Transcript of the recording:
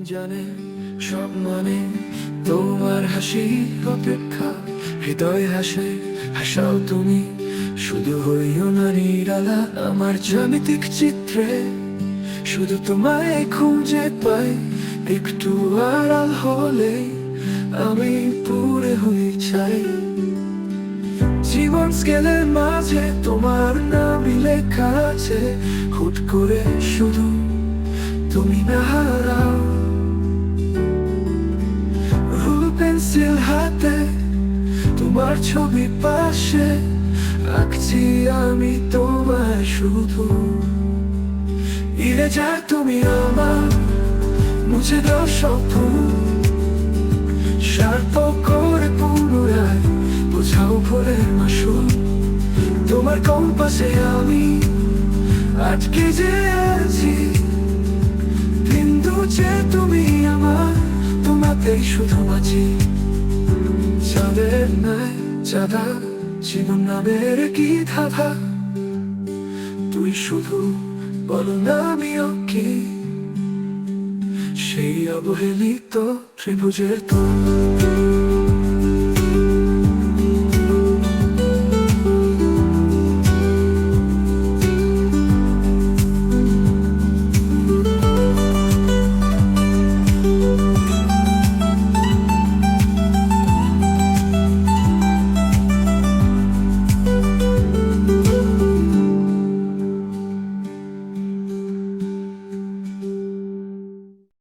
জানে সব মানে তোমার হাসি অপেক্ষা, হৃদয় হাসে হাসাও তুমি, শুধু হইও না নিরালা আমার জ্যামিতিক চিত্রে। শুধু তোমায় খুঁজে পাই, একটু আড়াল হলে আমি পুরে হয়ে চাই। জীবন স্কেলের মাঝে তোমার নামই লেখা আছে, হুট করে শুধু তুমি না হারাও। রুল পেন্সিল হাতে তোমার ছবি পাশে, আঁকছি আমি তোমায় শুধু। ইরে যা তুমি আমার, মুছে দাও সব ভুল, শার্প করে পুনরায় বোঝাও ভোরের মাসুল। তোমার কম্পাসে আমি আটকে যে আছি, বিন্দু যে তুমি আমার, তোমাতেই শুধু বাঁচি। চাঁদের নাই চাঁদা, জীবন নামের কি ধাঁধা, তুই শুধু বলো না আমিও কি, সেই অবহেলিত ত্রিভুজের তো